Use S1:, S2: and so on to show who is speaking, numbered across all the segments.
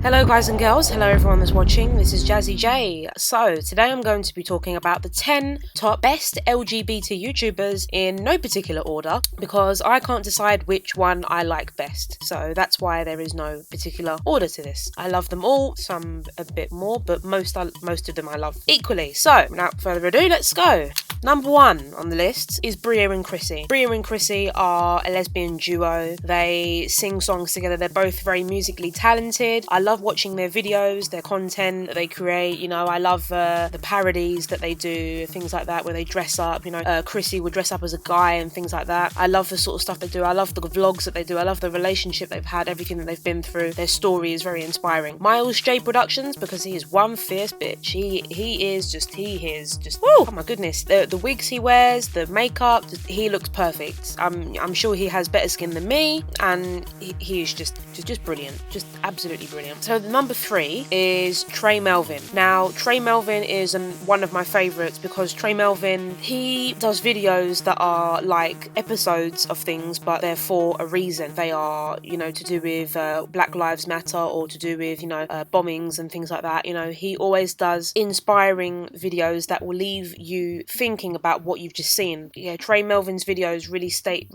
S1: Hello guys and girls, hello everyone that's watching, this is Jazzy J. So today I'm going to be talking about the 10 top best LGBT YouTubers in no particular order because I can't decide which one I like best. So that's why there is no particular order to this. I love them all, some a bit more, but most of them I love equally. So without further ado, let's go. Number 1 on the list is Bria and Chrissy. Bria and Chrissy are a lesbian duo. They sing songs together. They're both very musically talented. I love watching their videos, their content that they create. You know, I love the parodies that they do, things like that, where they dress up. You know, Chrissy would dress up as a guy and things like that. I love the sort of stuff they do. I love the vlogs that they do. I love the relationship they've had, everything that they've been through. Their story is very inspiring. Miles J Productions, because he is one fierce bitch. He is just woo! Oh my goodness. The wigs he wears, the makeup, he looks perfect. I'm sure he has better skin than me, and he's just brilliant, just absolutely brilliant. So number 3 is Trey Melvin. Now Trey Melvin is one of my favorites because Trey Melvin, he does videos that are like episodes of things, but they're for a reason. They are, you know, to do with Black Lives Matter or to do with, you know, bombings and things like that. You know, he always does inspiring videos that will leave you thinking about what you've just seen. Yeah, Trey Melvin's videos really stay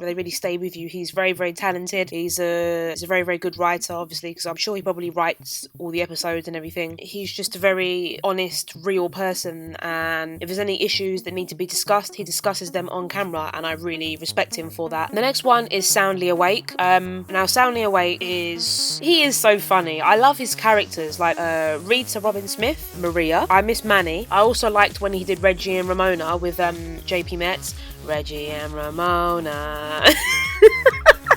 S1: with you. He's very, very talented. He's a very, very good writer, obviously, because I'm sure he probably writes all the episodes and everything. He's just a very honest, real person, and if there's any issues that need to be discussed, he discusses them on camera, and I really respect him for that. The next one is Soundly Awake. Now Soundly Awake is so funny. I love his characters, like Rita Robin Smith, Maria. I miss Manny. I also liked when he did Reggie and Ramona with JP Metz. Reggie and Ramona.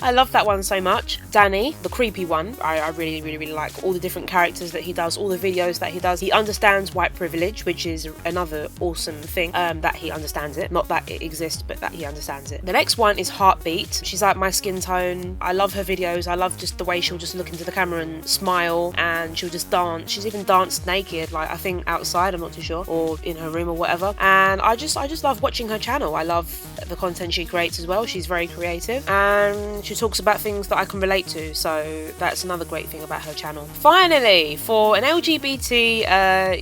S1: I love that one so much. Danny, the creepy one, I really like all the different characters that he does, all the videos that he does. He understands white privilege, which is another awesome thing, that he understands it. Not that it exists, but that he understands it. The next one is Heartbeat. She's like my skin tone. I love her videos. I love just the way she'll just look into the camera and smile, and she'll just dance. She's even danced naked, like I think outside, I'm not too sure, or in her room or whatever. And I just love watching her channel. I love the content she creates as well. She's very creative, and she talks about things that I can relate to, so that's another great thing about her channel. Finally, for an LGBT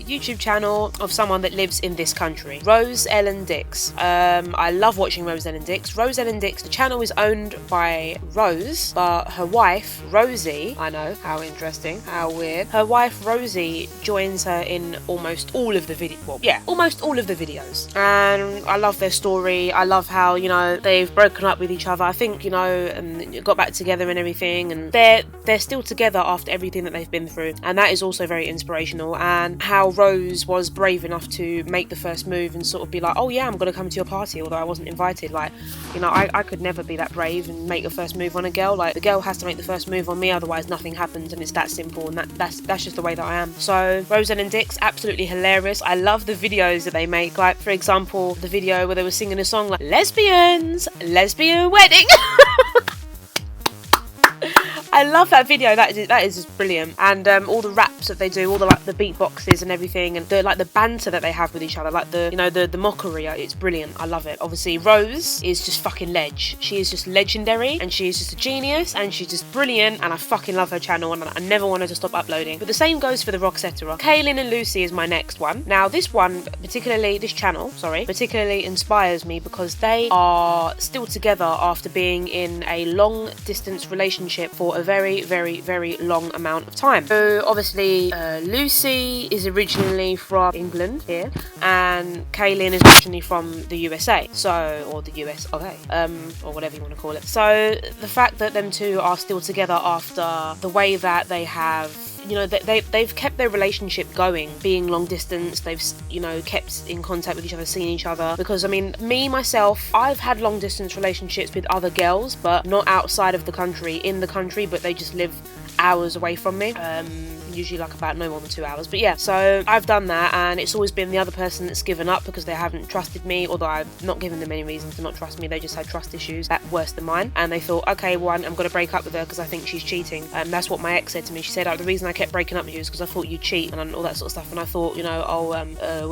S1: YouTube channel of someone that lives in this country, Rose Ellen Dix. I love watching Rose Ellen Dix. Rose Ellen Dix, the channel is owned by Rose, but her wife, Rosie, I know, how interesting, how weird, her wife, Rosie, joins her in almost all of the almost all of the videos, and I love their story. I love how, you know, they've broken up with each other, I think, you know, and got back together and everything, and they're still together after everything that they've been through, and that is also very inspirational. And how Rose was brave enough to make the first move and sort of be like, oh yeah, I'm gonna come to your party, although I wasn't invited. Like, you know, I could never be that brave and make the first move on a girl. Like, the girl has to make the first move on me, otherwise nothing happens, and it's that simple, and that's just the way that I am. So Rose and Dix, absolutely hilarious. I love the videos that they make, like for example the video where they were singing a song like lesbian wedding. I love that video. That is just brilliant, and all the raps that they do, all the like the beatboxes and everything, and the like the banter that they have with each other, like the, you know, the mockery. It's brilliant. I love it. Obviously, Rose is just fucking ledge. She is just legendary, and she is just a genius, and she's just brilliant. And I fucking love her channel, and I never want her to stop uploading. But the same goes for the Rocksetera. Kaylin and Lucy is my next one. Now, this channel particularly inspires me because they are still together after being in a long distance relationship for a very, very, very long amount of time. So obviously Lucy is originally from England here, and Kaylin is originally from the USA, or the US of A, or whatever you want to call it. So the fact that them two are still together after the way that they have, you know, they've kept their relationship going, being long distance. They've, you know, kept in contact with each other, seeing each other, because I mean, me myself, I've had long distance relationships with other girls, but not outside of the country, in the country, but they just live hours away from me. usually like about no more than 2 hours. But yeah, so I've done that, and it's always been the other person that's given up because they haven't trusted me, although I've not given them any reason to not trust me. They just had trust issues that worse than mine, and they thought, okay, well, I'm going to break up with her because I think she's cheating. That's what my ex said to me. She said, the reason I kept breaking up with you is because I thought you'd cheat and all that sort of stuff, and I thought, you know,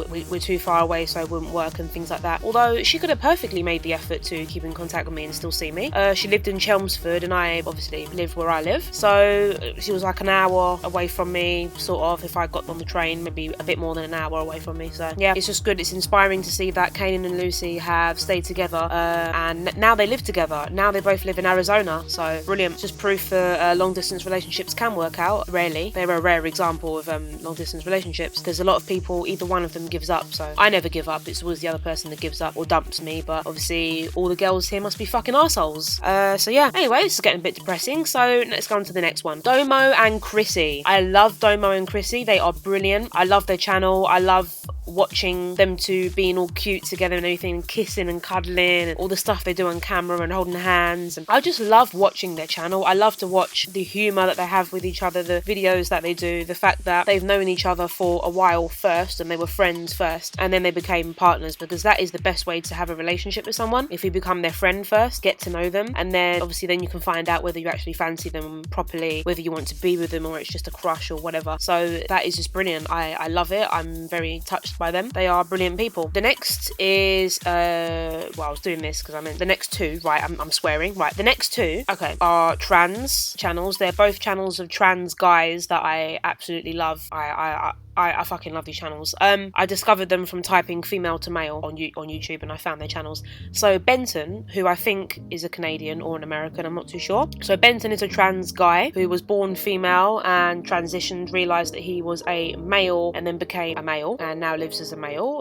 S1: we're too far away, so it wouldn't work and things like that. Although she could have perfectly made the effort to keep in contact with me and still see me. She lived in Chelmsford, and I obviously live where I live, so she was like an hour away from from me, sort of, if I got on the train, maybe a bit more than an hour away from me. So yeah, it's just good. It's inspiring to see that Kanan and Lucy have stayed together, and now they live together. Now they both live in Arizona, so brilliant. Just proof that long distance relationships can work out. Rarely. They're a rare example of long distance relationships, because a lot of people, either one of them gives up. So I never give up. It's always the other person that gives up or dumps me, but obviously all the girls here must be fucking assholes. So yeah, anyway, this is getting a bit depressing, so let's go on to the next one. Domo and Chrissy. I love Domo and Chrissy. They are brilliant. I love their channel. I love watching them two being all cute together and everything, and kissing and cuddling and all the stuff they do on camera and holding hands, and I just love watching their channel. I love to watch the humour that they have with each other, the videos that they do, the fact that they've known each other for a while first, and they were friends first, and then they became partners, because that is the best way to have a relationship with someone. If you become their friend first, get to know them, and then obviously then you can find out whether you actually fancy them properly, whether you want to be with them or it's just a crush or whatever. So that is just brilliant. I love it. I'm very touched by them. They are brilliant people. The next is I was doing this because I meant the next two, right? I'm swearing, right? The next two, okay, are trans channels. They're both channels of trans guys that I absolutely love. I fucking love these channels. I discovered them from typing female to male on YouTube, and I found their channels. So Benton, who I think is a Canadian or an American, I'm not too sure. So Benton is a trans guy who was born female and transitioned, realised that he was a male, and then became a male, and now lives as a male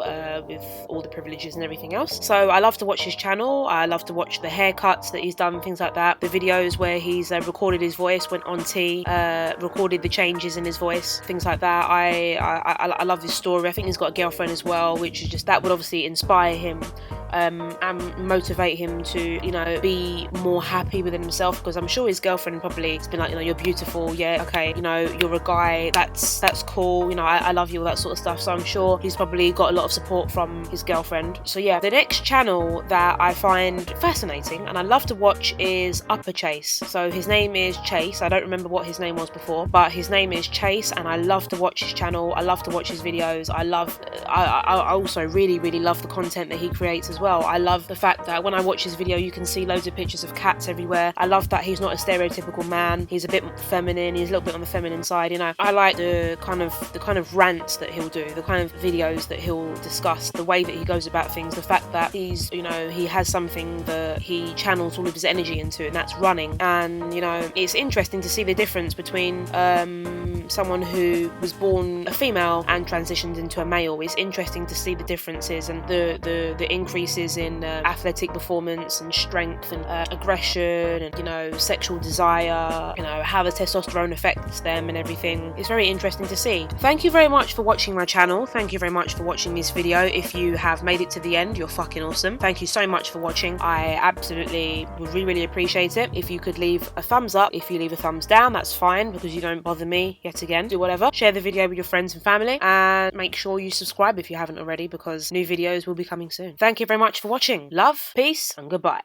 S1: with all the privileges and everything else. So I love to watch his channel. I love to watch the haircuts that he's done, things like that. The videos where he's recorded his voice, went on T, recorded the changes in his voice, things like that. I love his story. I think he's got a girlfriend as well, which is just, that would obviously inspire him and motivate him to, you know, be more happy within himself, because I'm sure his girlfriend probably has been like, you know, you're beautiful, yeah, okay, you know, you're a guy, that's cool, you know, I love you, all that sort of stuff. So I'm sure he's probably got a lot of support from his girlfriend. So yeah, the next channel that I find fascinating and I love to watch is Upper Chase. So his name is Chase. I don't remember what his name was before, but his name is Chase, and I love to watch his channel. I love to watch his videos. I also really love the content that he creates as well. I love the fact that when I watch his video, you can see loads of pictures of cats everywhere. I love that he's not a stereotypical man. He's a bit feminine. He's a little bit on the feminine side, you know. I like the kind of rants that he'll do, the kind of videos that he'll discuss, the way that he goes about things, the fact that he's, you know, he has something that he channels all of his energy into, and that's running. And, you know, it's interesting to see the difference between someone who was born a female and transitioned into a male. It's interesting to see the differences and the increases in athletic performance and strength and aggression and, you know, sexual desire, you know, how the testosterone affects them and everything. It's very interesting to see. Thank you very much for watching my channel. Thank you very much for watching this video. If you have made it to the end, you're fucking awesome. Thank you so much for watching. I absolutely would really appreciate it if you could leave a thumbs up. If you leave a thumbs down, that's fine, because you don't bother me yet again. Do whatever. Share the video with your friends and family, and make sure you subscribe if you haven't already, because new videos will be coming soon. Thank you very much for watching. Love, peace, and goodbye.